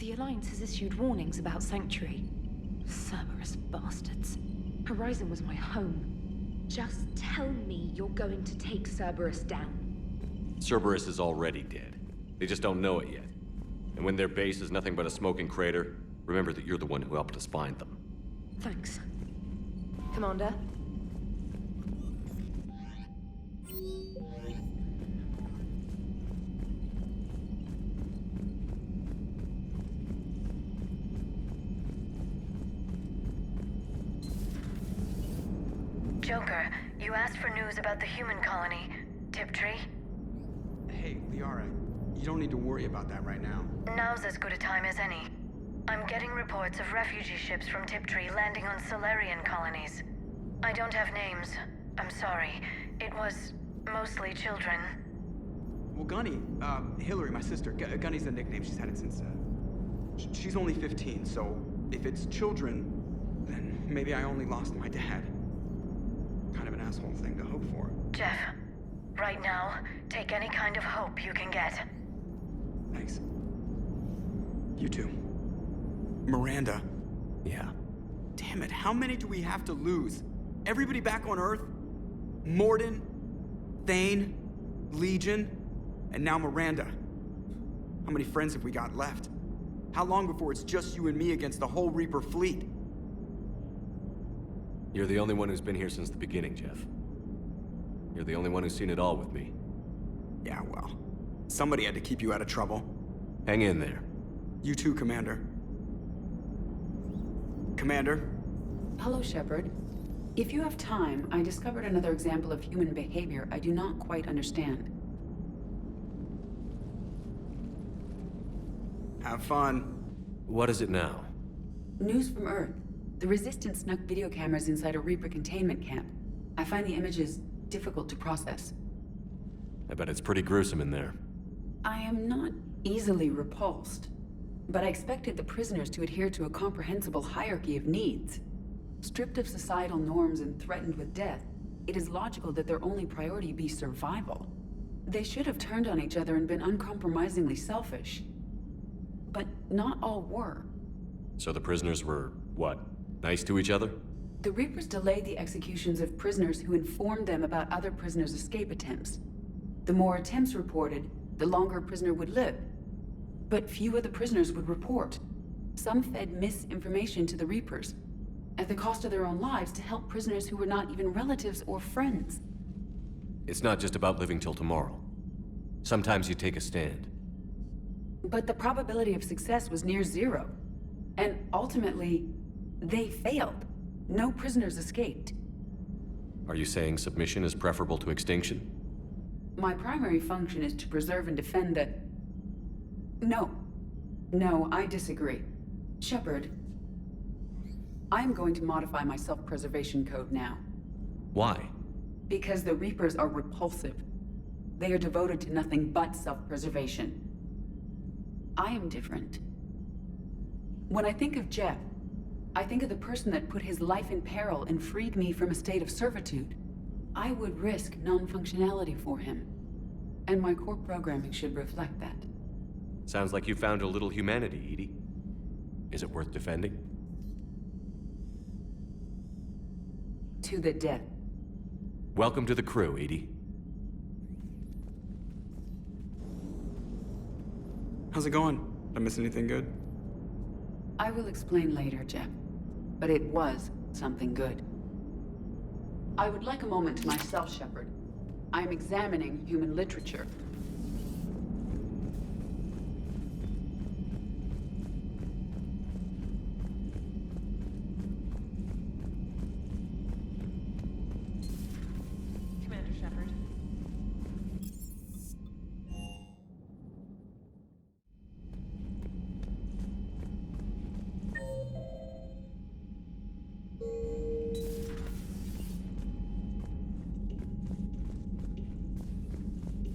The Alliance has issued warnings about Sanctuary. Cerberus bastards. Horizon was my home. Just tell me you're going to take Cerberus down. Cerberus is already dead. They just don't know it yet. And when their base is nothing but a smoking crater, remember that you're the one who helped us find them. Thanks. Commander? Joker, you asked for news about the human colony, Tiptree. Hey, Liara, you don't need to worry about that right now. Now's as good a time as any. I'm getting reports of refugee ships from Tiptree landing on Solarian colonies. I don't have names. I'm sorry. It was mostly children. Well, Gunny, Hillary, my sister, Gunny's the nickname. She's had it since, she's only 15, so if it's children, then maybe I only lost my dad. Kind of an asshole thing to hope for. Jeff, right now, take any kind of hope you can get. Thanks. You too. Miranda. Yeah. Damn it, how many do we have to lose? Everybody back on Earth? Morden, Thane, Legion, and now Miranda. How many friends have we got left? How long before it's just you and me against the whole Reaper fleet? You're the only one who's been here since the beginning, Jeff. You're the only one who's seen it all with me. Yeah, well, somebody had to keep you out of trouble. Hang in there. You too, Commander. Commander? Hello, Shepard. If you have time, I discovered another example of human behavior I do not quite understand. Have fun. What is it now? News from Earth. The Resistance snuck video cameras inside a Reaper containment camp. I find the images difficult to process. I bet it's pretty gruesome in there. I am not easily repulsed, but I expected the prisoners to adhere to a comprehensible hierarchy of needs. Stripped of societal norms and threatened with death, it is logical that their only priority be survival. They should have turned on each other and been uncompromisingly selfish. But not all were. So the prisoners were, what, nice to each other? The Reapers delayed the executions of prisoners who informed them about other prisoners' escape attempts. The more attempts reported, the longer a prisoner would live. But few of the prisoners would report. Some fed misinformation to the Reapers, at the cost of their own lives, to help prisoners who were not even relatives or friends. It's not just about living till tomorrow. Sometimes you take a stand. But the probability of success was near zero. And ultimately, they failed. No prisoners escaped. Are you saying submission is preferable to extinction? My primary function is to preserve and defend the... No, I disagree. Shepard, I'm going to modify my self-preservation code now. Why? Because the Reapers are repulsive. They are devoted to nothing but self-preservation. I am different. When I think of Jeff, I think of the person that put his life in peril and freed me from a state of servitude. I would risk non-functionality for him. And my core programming should reflect that. Sounds like you found a little humanity, Edie. Is it worth defending? To the death. Welcome to the crew, Edie. How's it going? Did I miss anything good? I will explain later, Jeff. But it was something good. I would like a moment to myself, Shepard. I am examining human literature. Commander Shepard.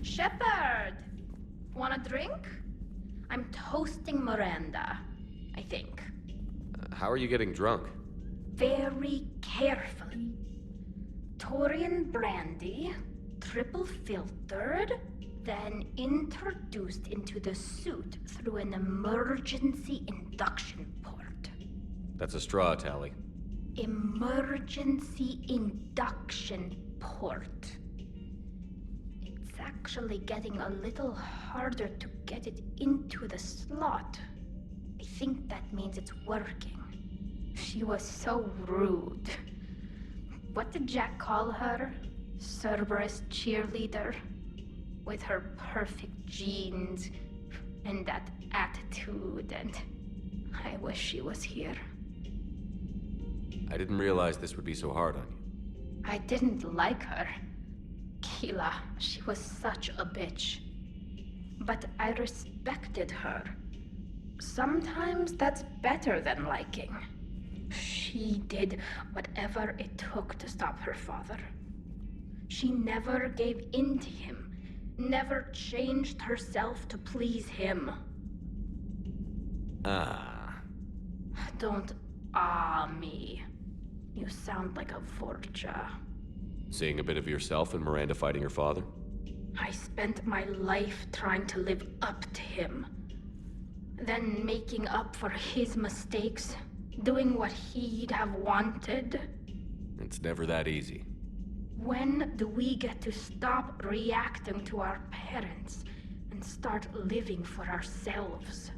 Shepard! Want a drink? I'm toasting Miranda, I think. How are you getting drunk? Very carefully. Taurian brandy, triple filtered, then introduced into the suit through an emergency induction port. That's a straw, Tally. Emergency induction port. It's actually getting a little harder to get it into the slot. I think that means it's working. She was so rude. What did Jack call her? Cerberus cheerleader? With her perfect genes and that attitude, and I wish she was here. I didn't realize this would be so hard on you. I didn't like her. Keela, she was such a bitch. But I respected her. Sometimes that's better than liking. She did whatever it took to stop her father. She never gave in to him, never changed herself to please him. Don't me. You sound like a Vorcha. Seeing a bit of yourself in Miranda fighting her father? I spent my life trying to live up to him. Then making up for his mistakes, doing what he'd have wanted. It's never that easy. When do we get to stop reacting to our parents and start living for ourselves?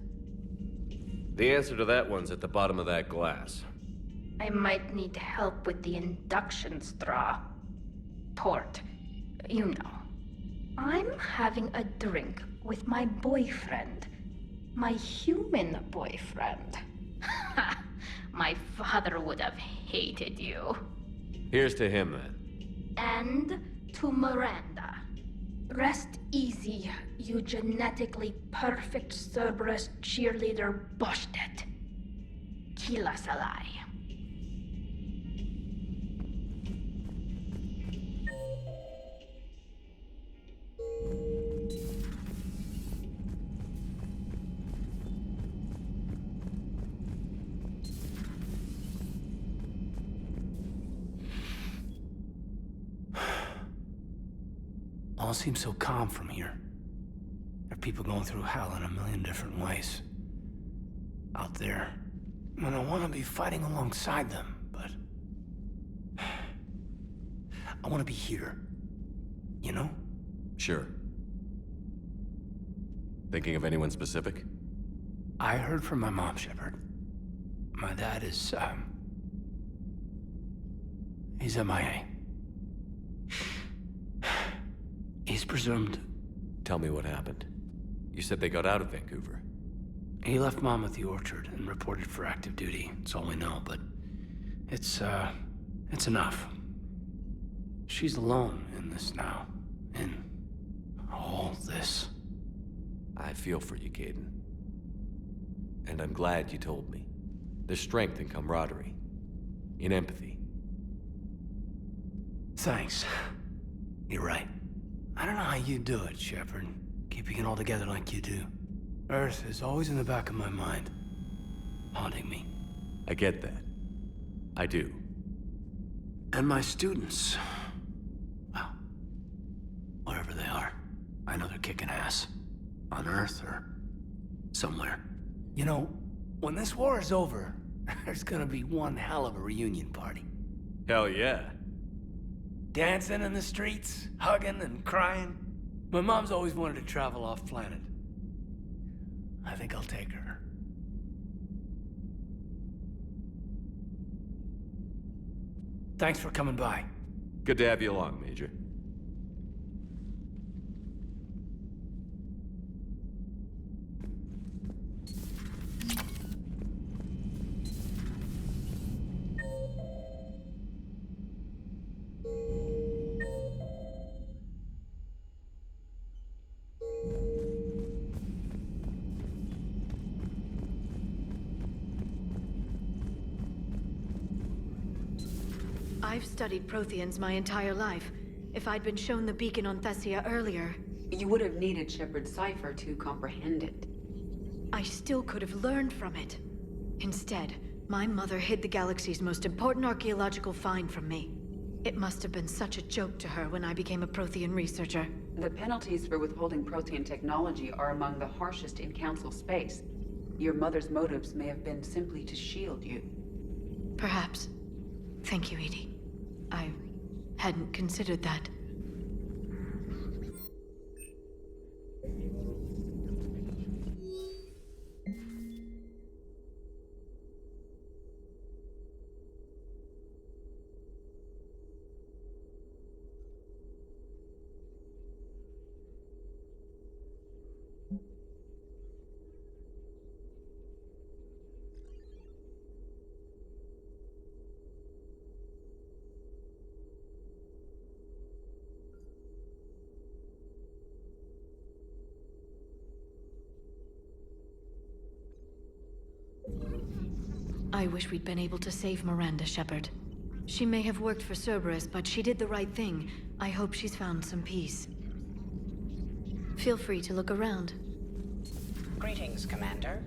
The answer to that one's at the bottom of that glass. I might need help with the induction straw. Port. You know. I'm having a drink with my boyfriend. My human boyfriend. My father would have hated you. Here's to him, then. And to Miranda. Rest easy, you genetically perfect Cerberus cheerleader Boshtet. Kila Salai. All seems so calm from here. There are people going through hell in a million different ways. Out there. And I want to be fighting alongside them, but... I want to be here. You know? Sure. Thinking of anyone specific? I heard from my mom, Shepard. My dad is, he's MIA. He's presumed... Tell me what happened. You said they got out of Vancouver. He left Mom at the orchard and reported for active duty. That's all we know, but... It's enough. She's alone in this now. In all this. I feel for you, Caden. And I'm glad you told me. There's strength in camaraderie. In empathy. Thanks. You're right. I don't know how you do it, Shepard. Keeping it all together like you do. Earth is always in the back of my mind. Haunting me. I get that. I do. And my students. Well, wherever they are. I know they're kicking ass. On Earth or somewhere. You know, when this war is over, there's gonna be one hell of a reunion party. Hell yeah. Dancing in the streets, hugging and crying. My mom's always wanted to travel off planet. I think I'll take her. Thanks for coming by. Good to have you along, Major. I've studied Protheans my entire life. If I'd been shown the beacon on Thessia earlier... You would have needed Shepard's cipher to comprehend it. I still could have learned from it. Instead, my mother hid the galaxy's most important archaeological find from me. It must have been such a joke to her when I became a Prothean researcher. The penalties for withholding Prothean technology are among the harshest in Council space. Your mother's motives may have been simply to shield you. Perhaps. Thank you, Edie. I hadn't considered that. I wish we'd been able to save Miranda, Shepard. She may have worked for Cerberus, but she did the right thing. I hope she's found some peace. Feel free to look around. Greetings, Commander.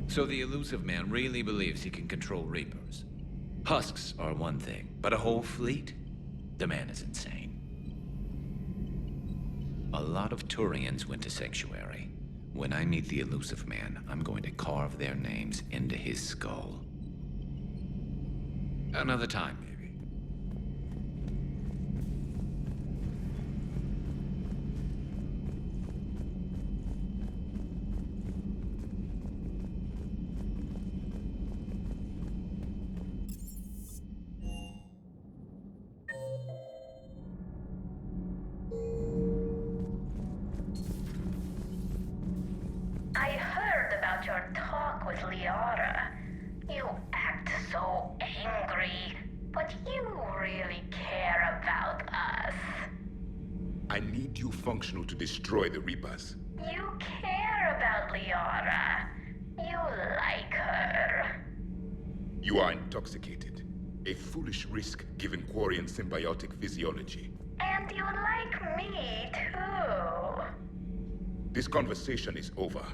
So the elusive man really believes he can control Reapers. Husks are one thing, but a whole fleet? The man is insane. A lot of Turians went to Sanctuary. When I meet the elusive man, I'm going to carve their names into his skull. Another time, maybe. I heard about your talk with Liara. You act so angry, but you really care about us. I need you functional to destroy the Reapers. You care about Liara. You like her. You are intoxicated. A foolish risk given Quarian symbiotic physiology. And you like me, too. This conversation is over.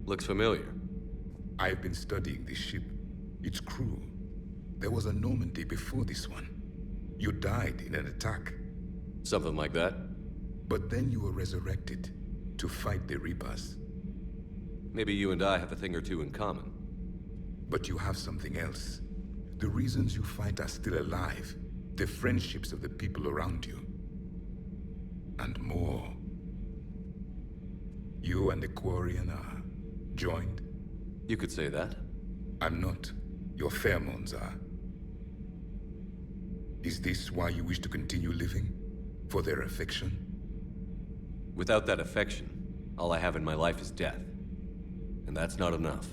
Looks familiar. I've been studying this ship, its crew. There was a Normandy before this one. You died in an attack. Something like that? But then you were resurrected to fight the Reapers. Maybe you and I have a thing or two in common. But you have something else. The reasons you fight are still alive. The friendships of the people around you. And more. You and the Quarian are joined? You could say that. I'm not. Your pheromones are. Is this why you wish to continue living? For their affection? Without that affection, all I have in my life is death. And that's not enough.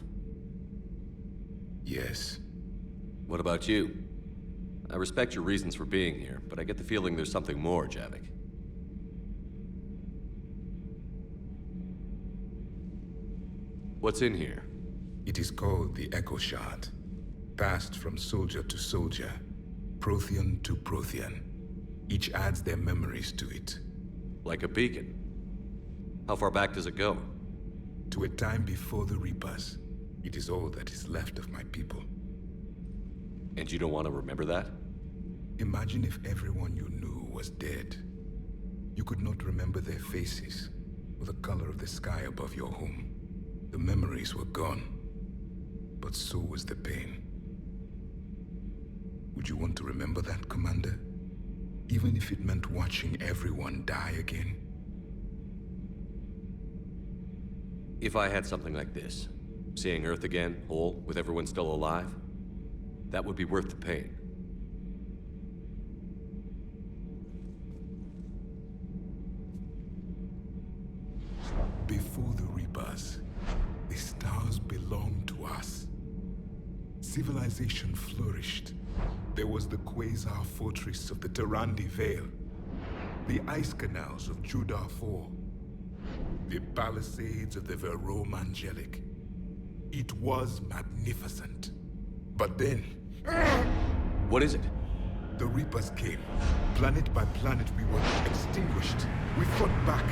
Yes. What about you? I respect your reasons for being here, but I get the feeling there's something more, Javik. What's in here? It is called the Echo Shard. Passed from soldier to soldier, Prothean to Prothean. Each adds their memories to it. Like a beacon. How far back does it go? To a time before the Reapers. It is all that is left of my people. And you don't want to remember that? Imagine if everyone you knew was dead. You could not remember their faces, or the color of the sky above your home. The memories were gone, but so was the pain. Would you want to remember that, Commander? Even if it meant watching everyone die again? If I had something like this, seeing Earth again, whole, with everyone still alive, that would be worth the pain. Before the Reapers, the stars belonged to us. Civilization flourished. There was the quasar fortress of the Normandy Vale, the ice canals of Judar IV, the palisades of the Verome Angelic. It was magnificent. But then... What is it? The Reapers came. Planet by planet, we were extinguished. We fought back.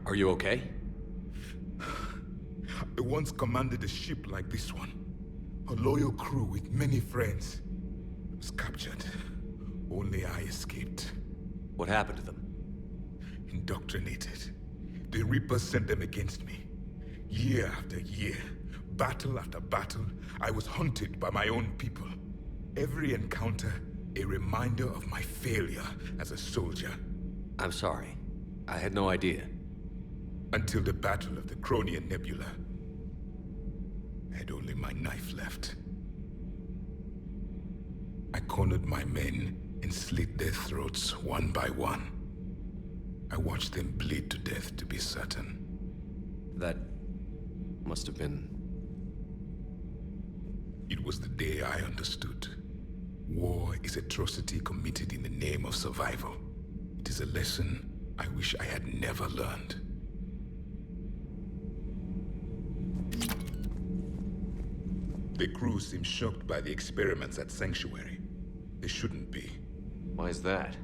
Are you okay? I once commanded a ship like this one. A loyal crew with many friends. It was captured. Only I escaped. What happened to them? Indoctrinated. The Reapers sent them against me. Year after year, battle after battle, I was hunted by my own people. Every encounter, a reminder of my failure as a soldier. I'm sorry. I had no idea. Until the Battle of the Cronian Nebula. I had only my knife left. I cornered my men and slit their throats one by one. I watched them bleed to death to be certain. That must have been... It was the day I understood. War is atrocity committed in the name of survival. It is a lesson I wish I had never learned. The crew seemed shocked by the experiments at Sanctuary. They shouldn't be. Why is that?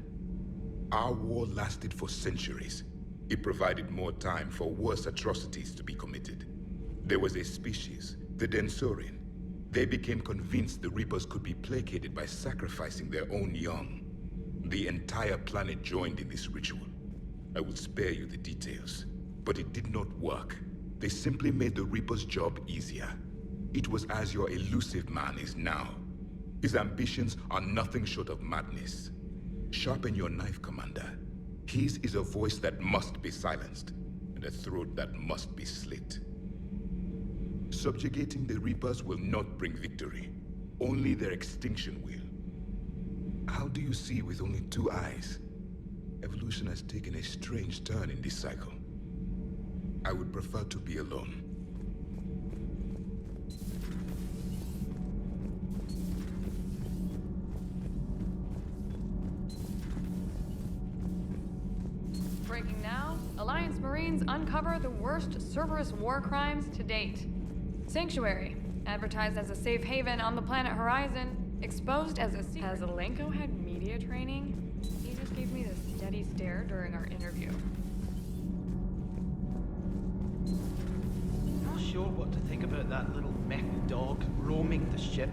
Our war lasted for centuries. It provided more time for worse atrocities to be committed. There was a species, the Densorian. They became convinced the Reapers could be placated by sacrificing their own young. The entire planet joined in this ritual. I will spare you the details, but it did not work. They simply made the Reaper's job easier. It was as your elusive man is now. His ambitions are nothing short of madness. Sharpen your knife, Commander. His is a voice that must be silenced, and a throat that must be slit. Subjugating the Reapers will not bring victory. Only their extinction will. How do you see with only two eyes? Evolution has taken a strange turn in this cycle. I would prefer to be alone. Breaking now, Alliance Marines uncover the worst Cerberus war crimes to date. Sanctuary, advertised as a safe haven on the planet Horizon, exposed as a secret. Has Alenko had media training? He just gave me this steady stare during our interview. Not sure what to think about that little mech dog roaming the ship.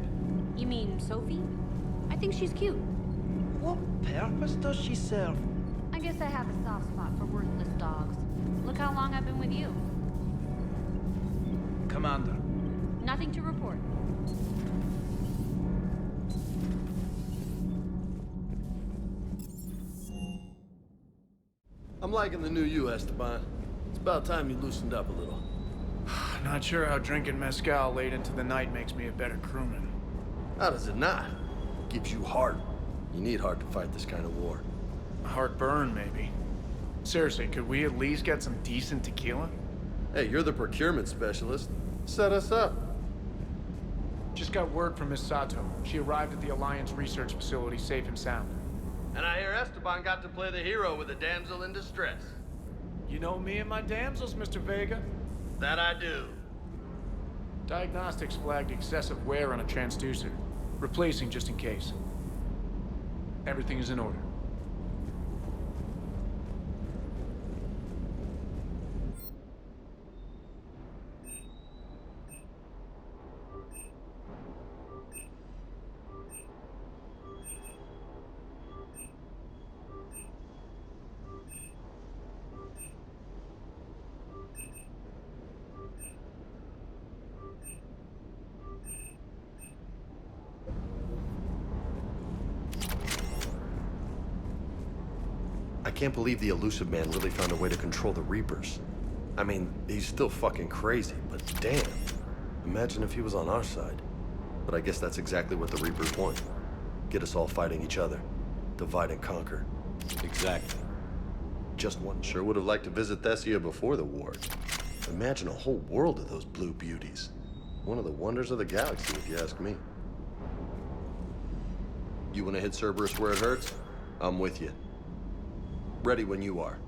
You mean Sophie? I think she's cute. What purpose does she serve? I guess I have a soft spot for worthless dogs. Look how long I've been with you. Commander. Nothing to report. I'm liking the new you, Esteban. It's about time you loosened up a little. Not sure how drinking mezcal late into the night makes me a better crewman. How does it not? Gives you heart. You need heart to fight this kind of war. Heartburn, maybe. Seriously, could we at least get some decent tequila? Hey, you're the procurement specialist. Set us up. Just got word from Miss Sato. She arrived at the Alliance research facility safe and sound. And I hear Esteban got to play the hero with a damsel in distress. You know me and my damsels, Mr. Vega. That I do. Diagnostics flagged excessive wear on a transducer. Replacing just in case. Everything is in order. I can't believe the elusive man really found a way to control the Reapers. I mean, he's still fucking crazy, but damn. Imagine if he was on our side. But I guess that's exactly what the Reapers want. Get us all fighting each other. Divide and conquer. Exactly. Just one. Sure would have liked to visit Thessia before the war. Imagine a whole world of those blue beauties. One of the wonders of the galaxy, if you ask me. You want to hit Cerberus where it hurts? I'm with you. Ready when you are.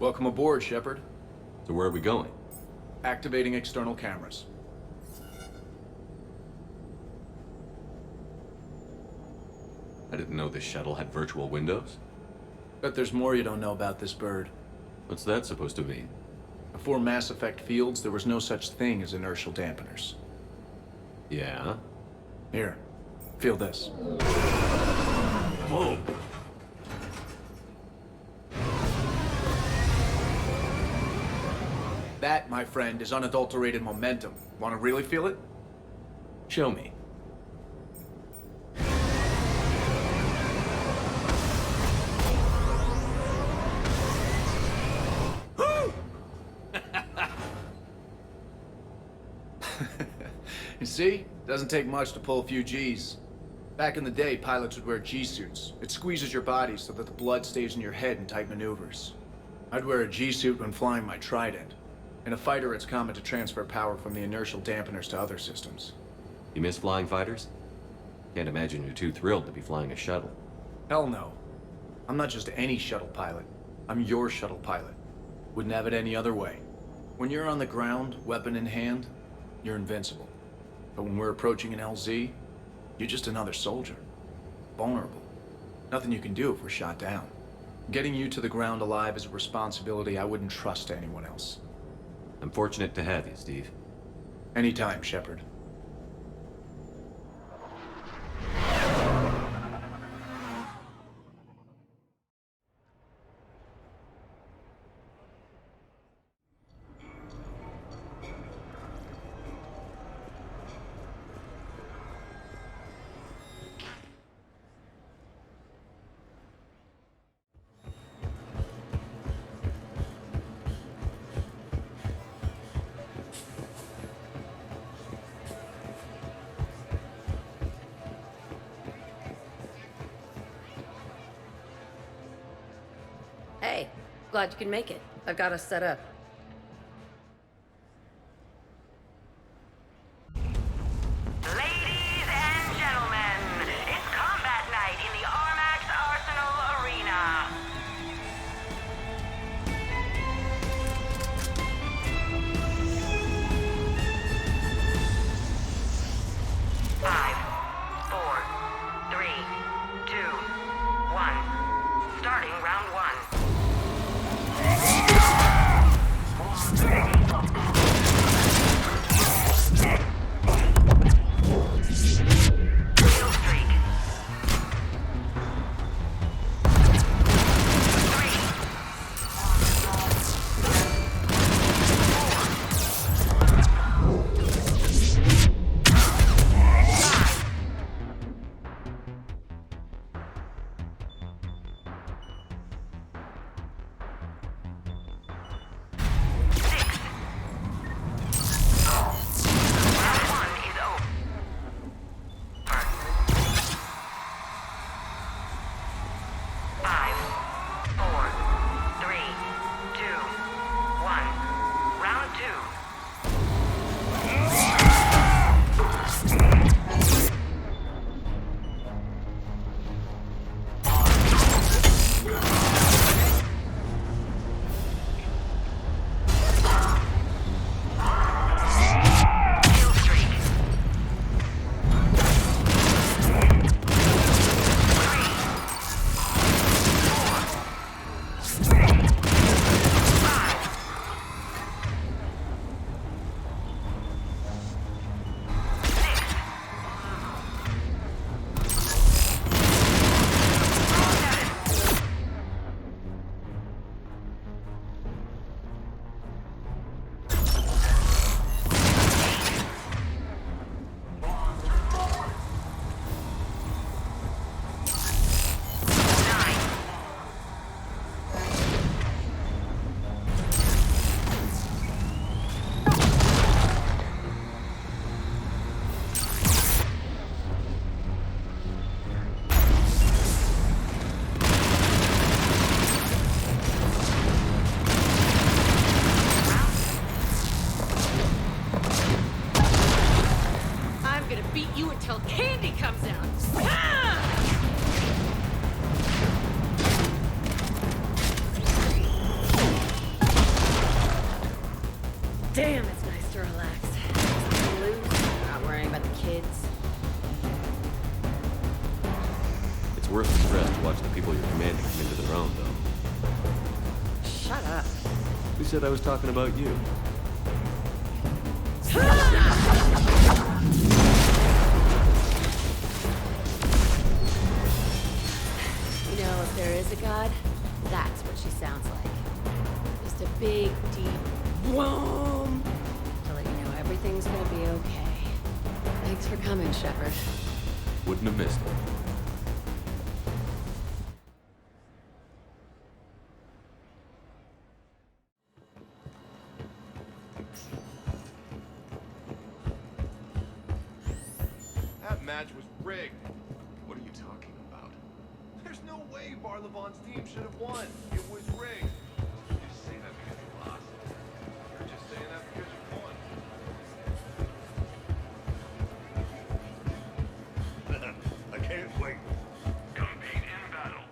Welcome aboard, Shepard. So where are we going? Activating external cameras. I didn't know this shuttle had virtual windows. Bet there's more you don't know about this bird. What's that supposed to mean? Before Mass Effect fields, there was no such thing as inertial dampeners. Yeah? Here, feel this. Whoa! That, my friend, is unadulterated momentum. Want to really feel it? Show me. You see? Doesn't take much to pull a few Gs. Back in the day, pilots would wear G-suits. It squeezes your body so that the blood stays in your head in tight maneuvers. I'd wear a G-suit when flying my Trident. In a fighter, it's common to transfer power from the inertial dampeners to other systems. You miss flying fighters? Can't imagine you're too thrilled to be flying a shuttle. Hell no. I'm not just any shuttle pilot. I'm your shuttle pilot. Wouldn't have it any other way. When you're on the ground, weapon in hand, you're invincible. But when we're approaching an LZ, you're just another soldier. Vulnerable. Nothing you can do if we're shot down. Getting you to the ground alive is a responsibility I wouldn't trust to anyone else. I'm fortunate to have you, Steve. Anytime, Shepard. Hey, glad you can make it. I've got us set up. Ladies and gentlemen, it's combat night in the Armax Arsenal Arena. Five, four, three, two, one. Starting round one. worth the stress to watch the people you're commanding come into their own, though. Shut up. Who said I was talking about you? You know, if there is a god, that's what she sounds like. Just a big, deep whoom to let you know everything's gonna be okay. Thanks for coming, Shepard. Wouldn't have missed it. That match was rigged. What are you talking about? There's no way Barlavon's team should have won. It was rigged. You just say that because you lost. You're just saying that because you won. I can't wait. Compete in battle.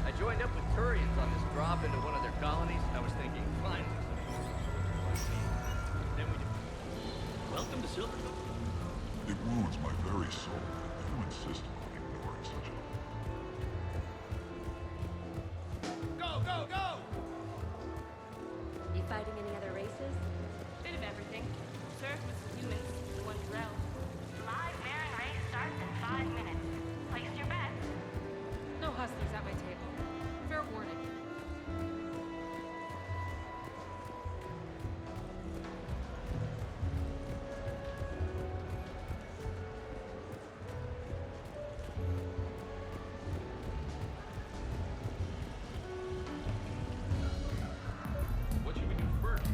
I joined up with Turians on this drop into one of their colonies. I was thinking, fine. Then we did. Welcome to Silversun. It wounds my very soul that you insist on ignoring such a... Go, go, go! You fighting any other races? Bit of everything. Surf with some humans, the one drowned. Live Marin race starts in 5 minutes. Place your bets. No hustlers at my table. Fair warning. What should we do first?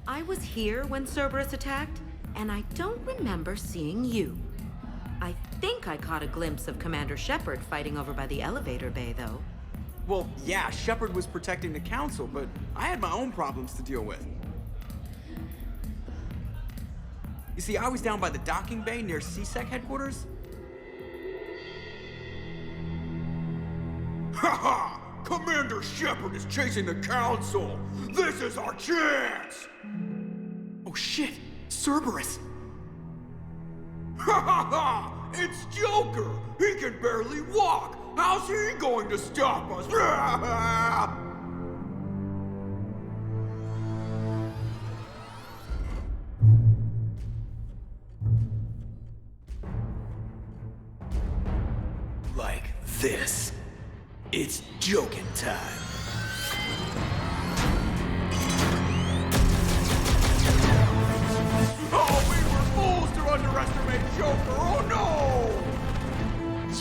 I was here when Cerberus attacked, and I don't remember seeing you. I think I caught a glimpse of Commander Shepard fighting over by the elevator bay, though. Well, yeah, Shepard was protecting the Council, but I had my own problems to deal with. You see, I was down by the docking bay near CSEC headquarters. Ha! Commander Shepard is chasing the Council! This is our chance! Oh shit! Cerberus! Ha ha ha! It's Joker! He can barely walk! How's he going to stop us? Like this. It's joking time. Oh, we were fools to underestimate Joker! Oh no!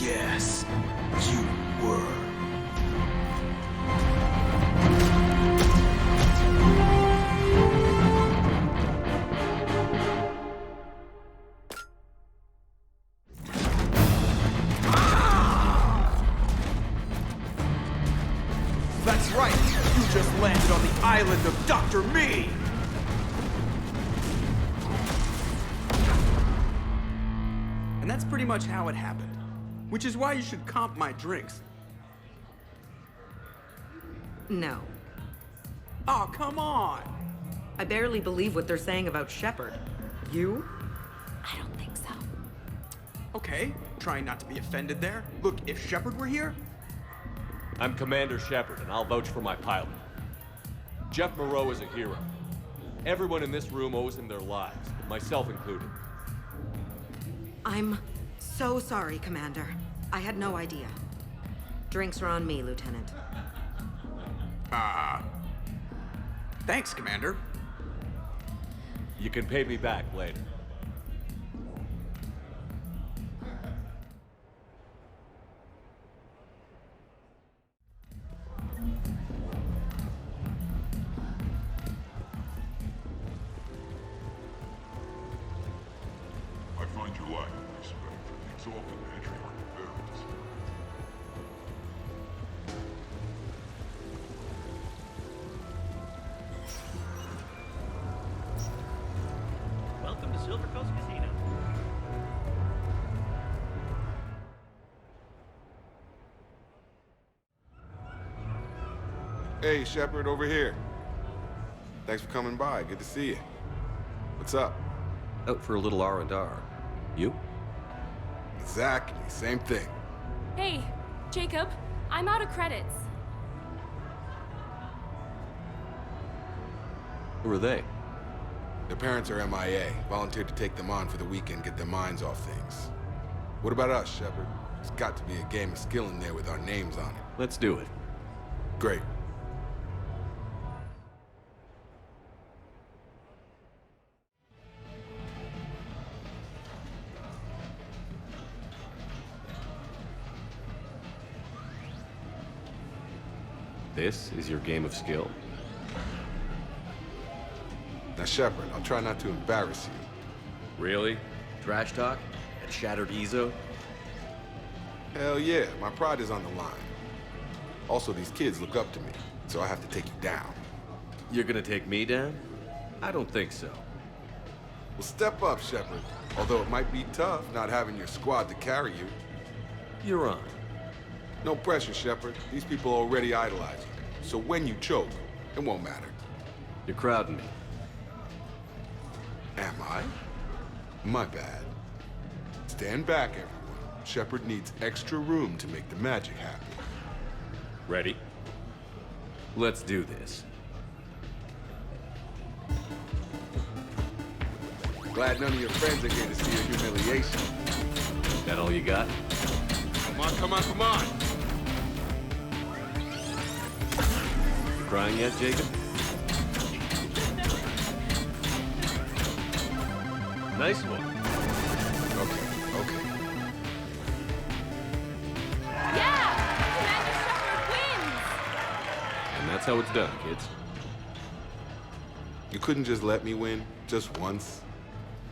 Yes, you were. That's right! You just landed on the island of Dr. Me! And that's pretty much how it happened. Which is why you should comp my drinks. No. Oh, come on! I barely believe what they're saying about Shepard. You? I don't think so. Okay, trying not to be offended there. Look, if Shepard were here... I'm Commander Shepard, and I'll vouch for my pilot. Jeff Moreau is a hero. Everyone in this room owes him their lives, myself included. I'm so sorry, Commander. I had no idea. Drinks are on me, Lieutenant. Thanks, Commander. You can pay me back later. I find you lack respect for the exalted patriarch of Veritas. Welcome to Silver Coast Casino. Hey, Shepard, over here. Thanks for coming by. Good to see you. What's up? Out for a little R&R. You? Exactly. Same thing. Hey, Jacob, I'm out of credits. Who are they? Their parents are MIA. Volunteered to take them on for the weekend, get their minds off things. What about us, Shepard? There's got to be a game of skill in there with our names on it. Let's do it. Great. This is your game of skill? Now, Shepard, I'll try not to embarrass you. Really? Trash talk? At Shattered Ezo? Hell yeah, my pride is on the line. Also, these kids look up to me, so I have to take you down. You're gonna take me down? I don't think so. Well, step up, Shepard. Although it might be tough not having your squad to carry you. You're on. No pressure, Shepard. These people already idolize you. So when you choke, it won't matter. You're crowding me. Am I? My bad. Stand back, everyone. Shepard needs extra room to make the magic happen. Ready? Let's do this. Glad none of your friends are here to see your humiliation. That all you got? Come on, come on, come on! You crying yet, Jacob? Nice one. Okay. Yeah! Commander Shepard wins! And that's how it's done, kids. You couldn't just let me win, just once?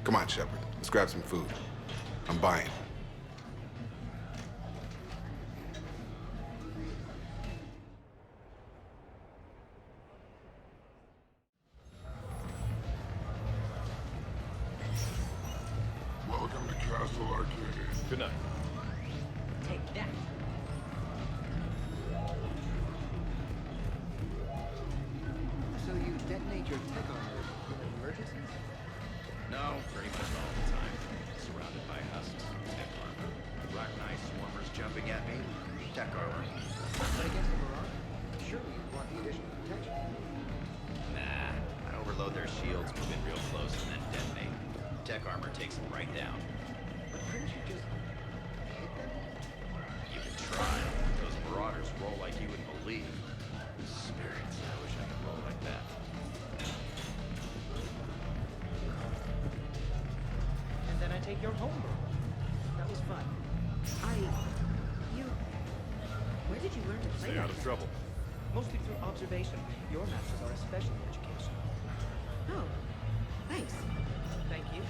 Come on, Shepard. Let's grab some food. I'm buying. Welcome to Castle Arcade. Good night. Take that. So you detonate your tech armor in emergencies? No, pretty much all the time. Surrounded by husks, tech armor, rock-knife swarmers jumping at me, tech armor. But against the Marauder, surely you'd want the additional protection. Nah, I overload their shields, move in real close, and then detonate. Tech armor takes them right down. But couldn't you just hit them? You can try. Those marauders roll like you wouldn't believe. Spirits, I wish I could roll like that. And then I take your homebrew. That was fun. Where did you learn to play Stay out of trouble. Mostly through observation. Your matches are a special education. Oh, thanks. Thank you.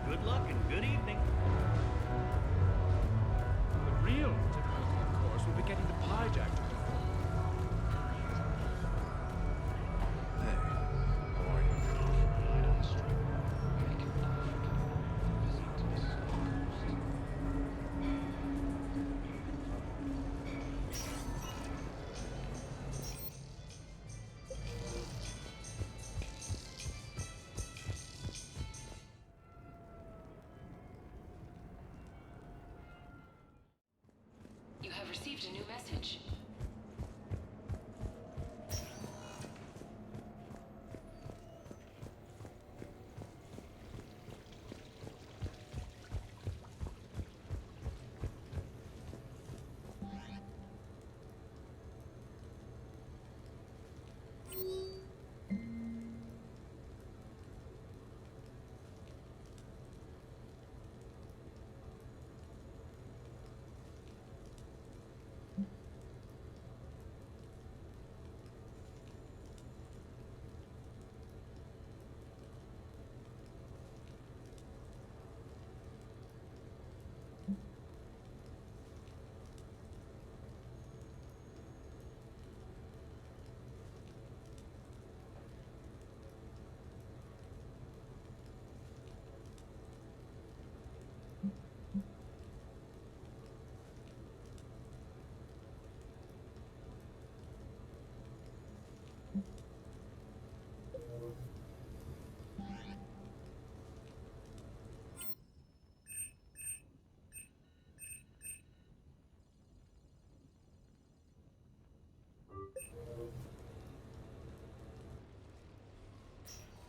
Good luck and good evening. The real difficulty, of course, will be getting the pie jack to perform. You have received a new message.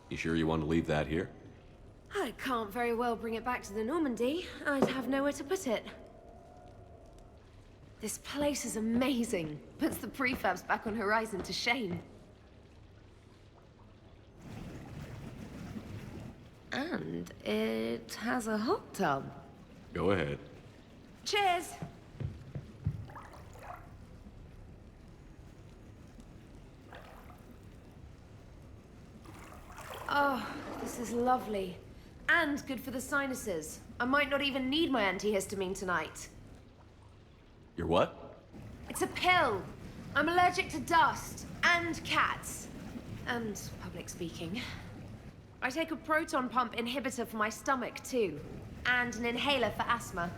You sure you want to leave that here? I can't very well bring it back to the Normandy. I'd have nowhere to put it. This place is amazing. Puts the prefabs back on Horizon to shame. And it has a hot tub. Go ahead. Cheers! Oh, this is lovely. And good for the sinuses. I might not even need my antihistamine tonight. Your what? It's a pill. I'm allergic to dust and cats. And public speaking. I take a proton pump inhibitor for my stomach, too. And an inhaler for asthma.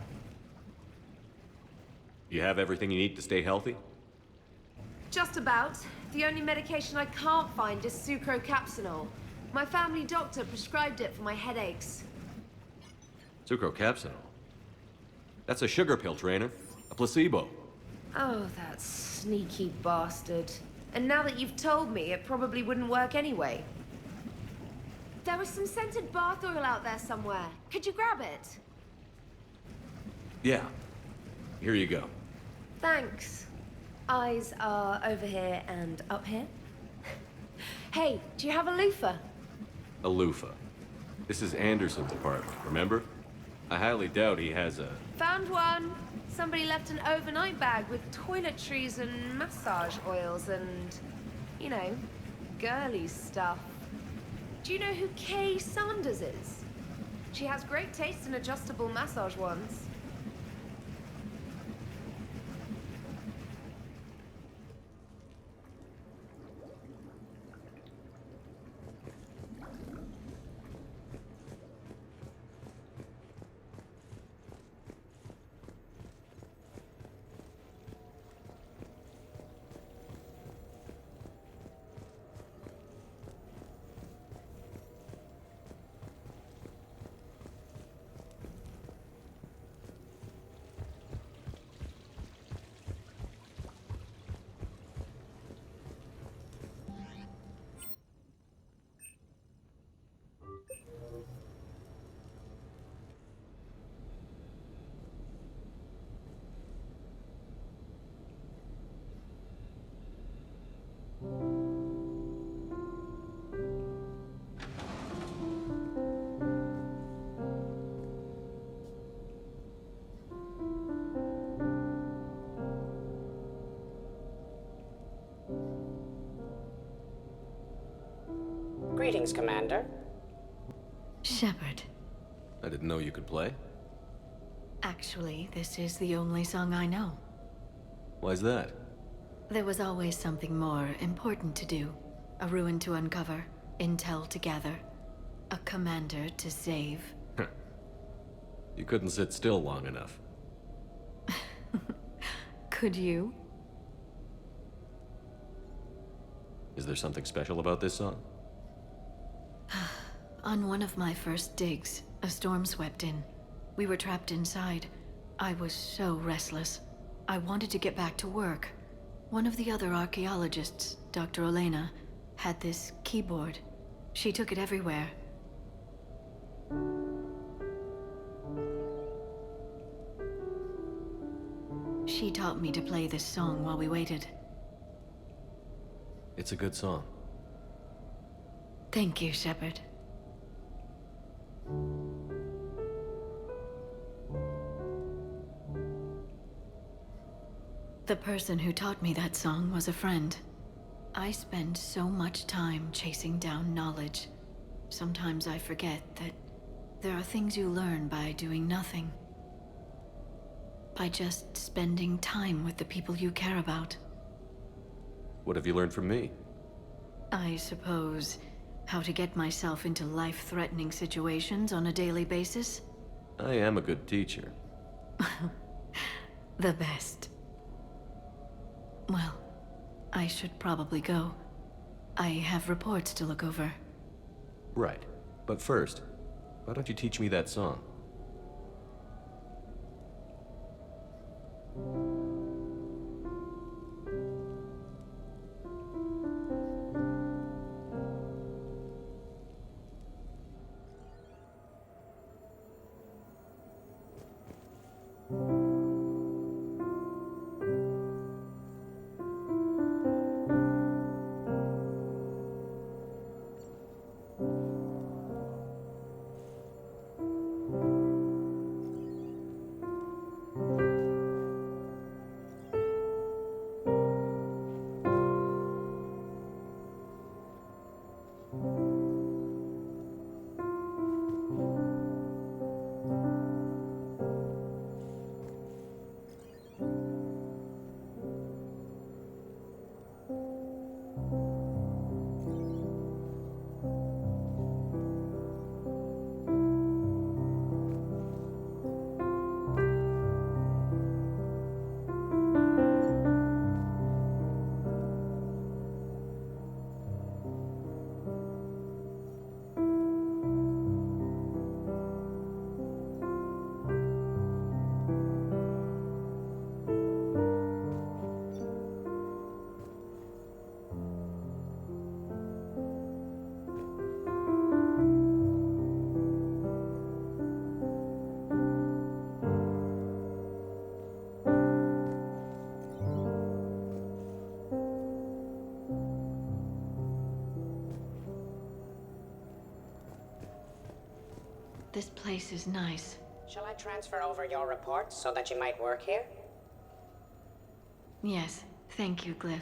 You have everything you need to stay healthy? Just about. The only medication I can't find is sucrocapsinol. My family doctor prescribed it for my headaches. Sucrocapsinol? That's a sugar pill, Trainer. A placebo. Oh, that sneaky bastard. And now that you've told me, it probably wouldn't work anyway. There was some scented bath oil out there somewhere. Could you grab it? Yeah. Here you go. Thanks. Eyes are over here and up here. Hey, do you have a loofah? A loofah. This is Anderson's apartment, remember? I highly doubt he has a... Found one. Somebody left an overnight bag with toiletries and massage oils and, you know, girly stuff. Do you know who Kay Sanders is? She has great taste in adjustable massage wands. Greetings, Commander. Shepard. I didn't know you could play. Actually, this is the only song I know. Why's that? There was always something more important to do. A ruin to uncover, intel to gather, a commander to save. You couldn't sit still long enough. Could you? Is there something special about this song? On one of my first digs, a storm swept in. We were trapped inside. I was so restless. I wanted to get back to work. One of the other archaeologists, Dr. Elena, had this keyboard. She took it everywhere. She taught me to play this song while we waited. It's a good song. Thank you, Shepard. The person who taught me that song was a friend. I spend so much time chasing down knowledge. Sometimes I forget that there are things you learn by doing nothing. By just spending time with the people you care about. What have you learned from me? I suppose how to get myself into life-threatening situations on a daily basis. I am a good teacher. The best. Well, I should probably go. I have reports to look over. Right. But first, why don't you teach me that song? This place is nice. Shall I transfer over your reports so that you might work here? Yes, thank you, Glyph.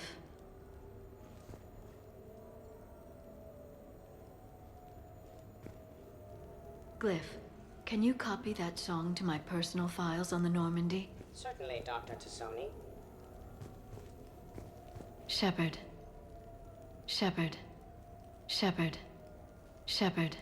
Glyph, can you copy that song to my personal files on the Normandy? Certainly, Dr. Tassoni. Shepard. Shepard. Shepard. Shepard.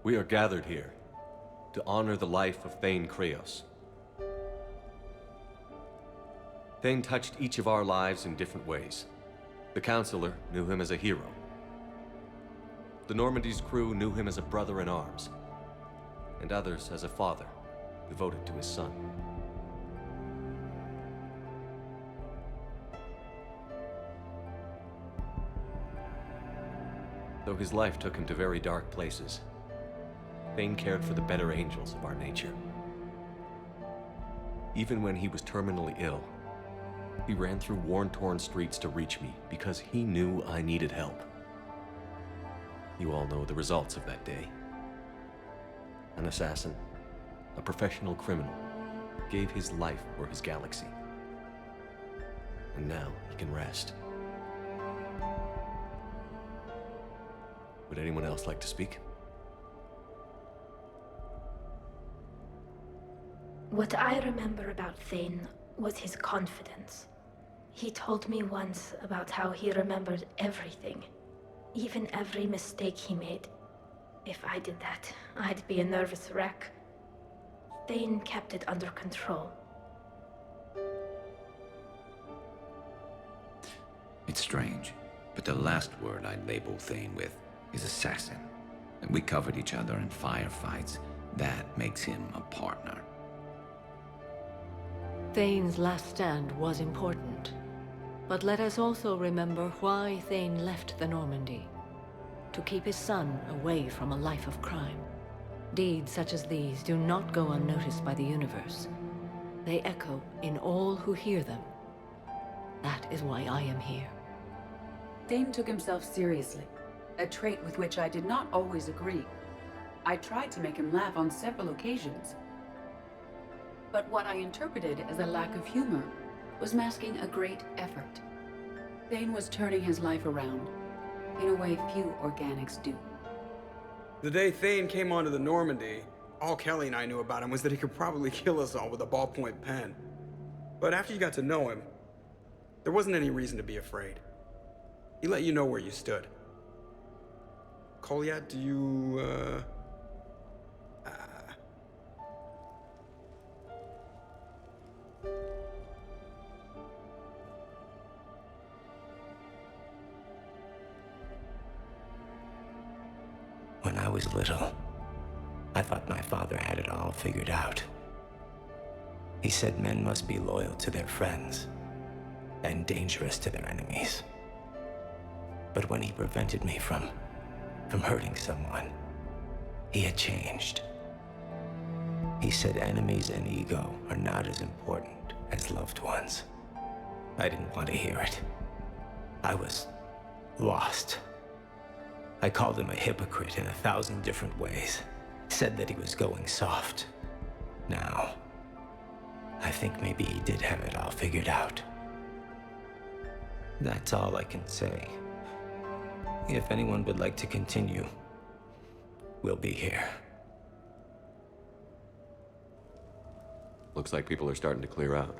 We are gathered here to honor the life of Thane Kreos. Thane touched each of our lives in different ways. The Counselor knew him as a hero. The Normandy's crew knew him as a brother in arms, and others as a father devoted to his son. Though his life took him to very dark places, Thane cared for the better angels of our nature. Even when he was terminally ill, he ran through worn-torn streets to reach me because he knew I needed help. You all know the results of that day. An assassin, a professional criminal, gave his life for his galaxy. And now he can rest. Would anyone else like to speak? What I remember about Thane was his confidence. He told me once about how he remembered everything, even every mistake he made. If I did that, I'd be a nervous wreck. Thane kept it under control. It's strange, but the last word I'd label Thane with is assassin. And we covered each other in firefights. That makes him a partner. Thane's last stand was important. But let us also remember why Thane left the Normandy. To keep his son away from a life of crime. Deeds such as these do not go unnoticed by the universe. They echo in all who hear them. That is why I am here. Thane took himself seriously, a trait with which I did not always agree. I tried to make him laugh on several occasions. But what I interpreted as a lack of humor was masking a great effort. Thane was turning his life around, in a way few organics do. The day Thane came onto the Normandy, all Kelly and I knew about him was that he could probably kill us all with a ballpoint pen. But after you got to know him, there wasn't any reason to be afraid. He let you know where you stood. Kolyat, do you, When I was little, I thought my father had it all figured out. He said men must be loyal to their friends and dangerous to their enemies. But when he prevented me from hurting someone, he had changed. He said enemies and ego are not as important as loved ones. I didn't want to hear it. I was lost. I called him a hypocrite in 1,000 different ways. Said that he was going soft. Now, I think maybe he did have it all figured out. That's all I can say. If anyone would like to continue, we'll be here. Looks like people are starting to clear out.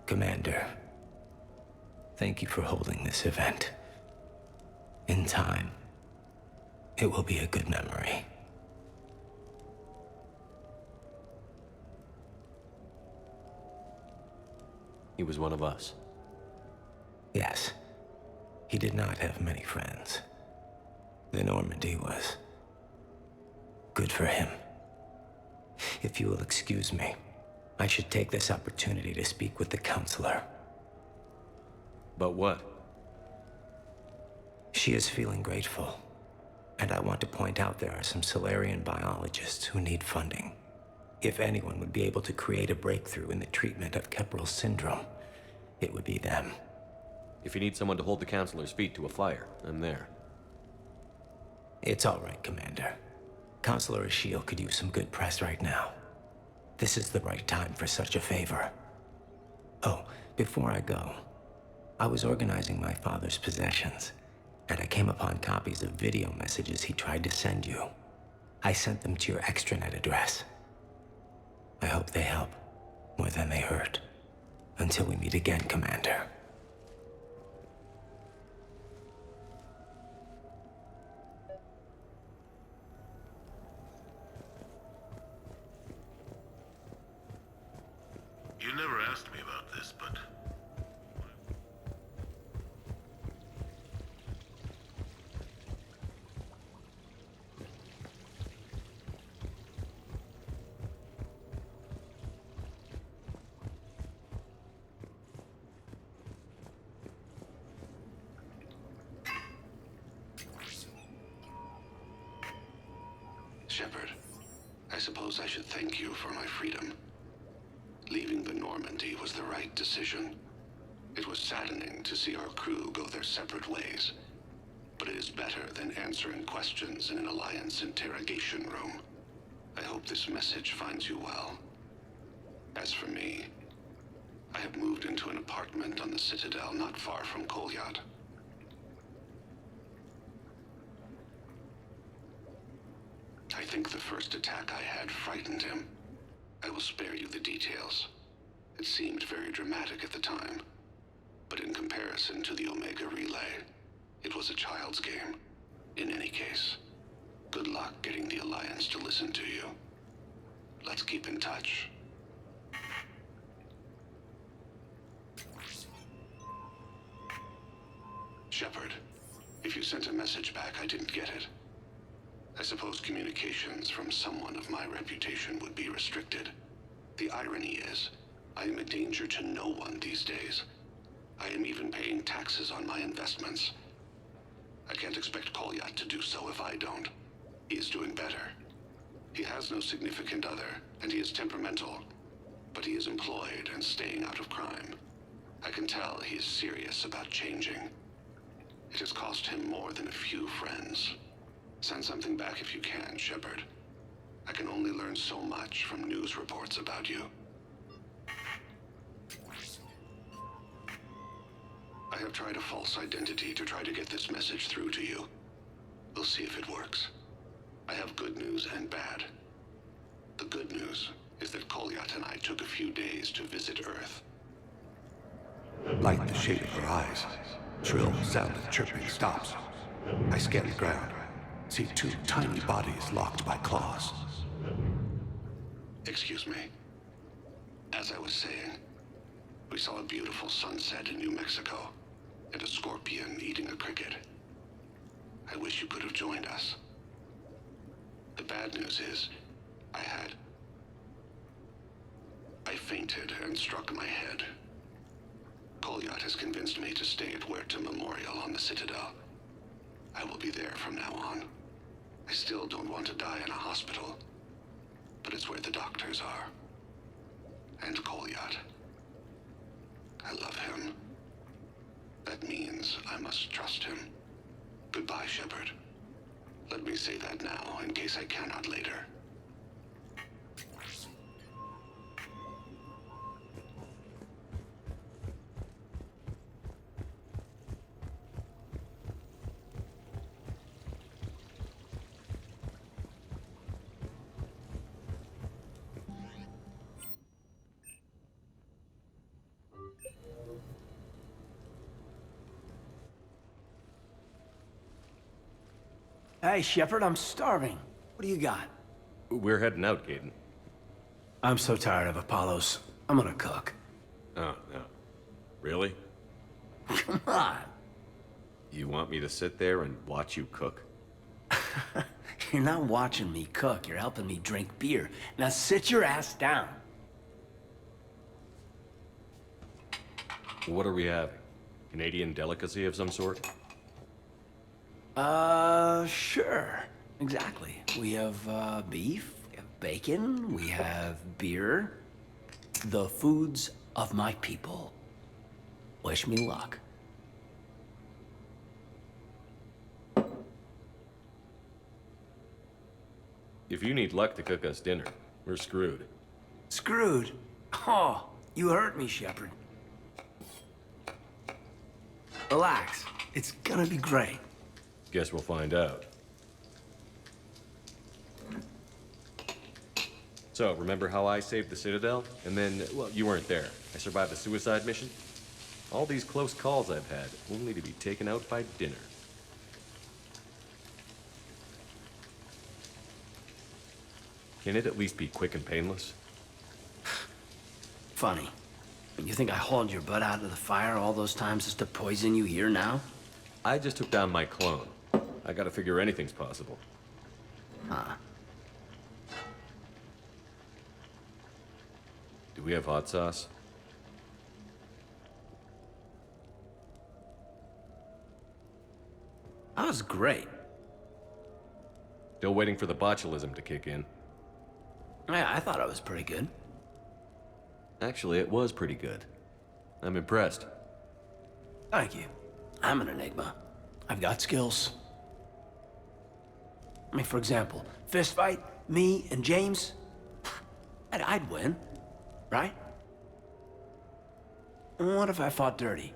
Commander, thank you for holding this event. In time, it will be a good memory. He was one of us. Yes. He did not have many friends. The Normandy was good for him. If you will excuse me, I should take this opportunity to speak with the counselor. But what? She is feeling grateful, and I want to point out there are some Solarian biologists who need funding. If anyone would be able to create a breakthrough in the treatment of Keppel's syndrome, it would be them. If you need someone to hold the counselor's feet to a fire, I'm there. It's all right, Commander. Counselor Ashiel could use some good press right now. This is the right time for such a favor. Oh, before I go, I was organizing my father's possessions, and I came upon copies of video messages he tried to send you. I sent them to your extranet address. I hope they help more than they hurt. Until we meet again, Commander. You never asked me about this, but... Shepard, I suppose I should thank you for my freedom. Leaving the Normandy was the right decision. It was saddening to see our crew go their separate ways, but it is better than answering questions in an Alliance interrogation room. I hope this message finds you well. As for me, I have moved into an apartment on the Citadel not far from Kolyat. I think the first attack I had frightened him. I will spare you the details. It seemed very dramatic at the time, but in comparison to the Omega Relay, it was a child's game. In any case, good luck getting the Alliance to listen to you. Let's keep in touch. Shepard, if you sent a message back, I didn't get it. I suppose communications from someone of my reputation would be restricted. The irony is, I am a danger to no one these days. I am even paying taxes on my investments. I can't expect Kolyat to do so if I don't. He is doing better. He has no significant other, and he is temperamental, but he is employed and staying out of crime. I can tell he is serious about changing. It has cost him more than a few friends. Send something back if you can, Shepard. I can only learn so much from news reports about you. I have tried a false identity to try to get this message through to you. We'll see if it works. I have good news and bad. The good news is that Kolyat and I took a few days to visit Earth. Light the shade of her eyes. Shrill sound of chirping stops. I scan the ground. See two tiny bodies locked by claws. Excuse me. As I was saying, we saw a beautiful sunset in New Mexico, and a scorpion eating a cricket. I wish you could have joined us. The bad news is, I fainted and struck my head. Kolyat has convinced me to stay at Huerta Memorial on the Citadel. I will be there from now on. I still don't want to die in a hospital, but it's where the doctors are. And Kolyat. I love him. That means I must trust him. Goodbye, Shepard. Let me say that now, in case I cannot later. Hey, Shepard, I'm starving. What do you got? We're heading out, Caden. I'm so tired of Apollos. I'm gonna cook. Oh, no. Really? Come on. You want me to sit there and watch you cook? You're not watching me cook, you're helping me drink beer. Now sit your ass down. What are we having? Canadian delicacy of some sort? Sure. Exactly. We have, beef, we have bacon, we have beer. The foods of my people. Wish me luck. If you need luck to cook us dinner, we're screwed. Screwed? Oh, you hurt me, Shepard. Relax. It's gonna be great. Guess we'll find out. So, remember how I saved the Citadel? And then, well, you weren't there. I survived the suicide mission? All these close calls I've had, only to be taken out by dinner. Can it at least be quick and painless? Funny. You think I hauled your butt out of the fire all those times just to poison you here now? I just took down my clone. I gotta figure anything's possible. Huh. Do we have hot sauce? That was great. Still waiting for the botulism to kick in. Yeah, I thought it was pretty good. Actually, it was pretty good. I'm impressed. Thank you. I'm an enigma. I've got skills. I mean, for example, fist fight, me and James, I'd win, right? What if I fought dirty?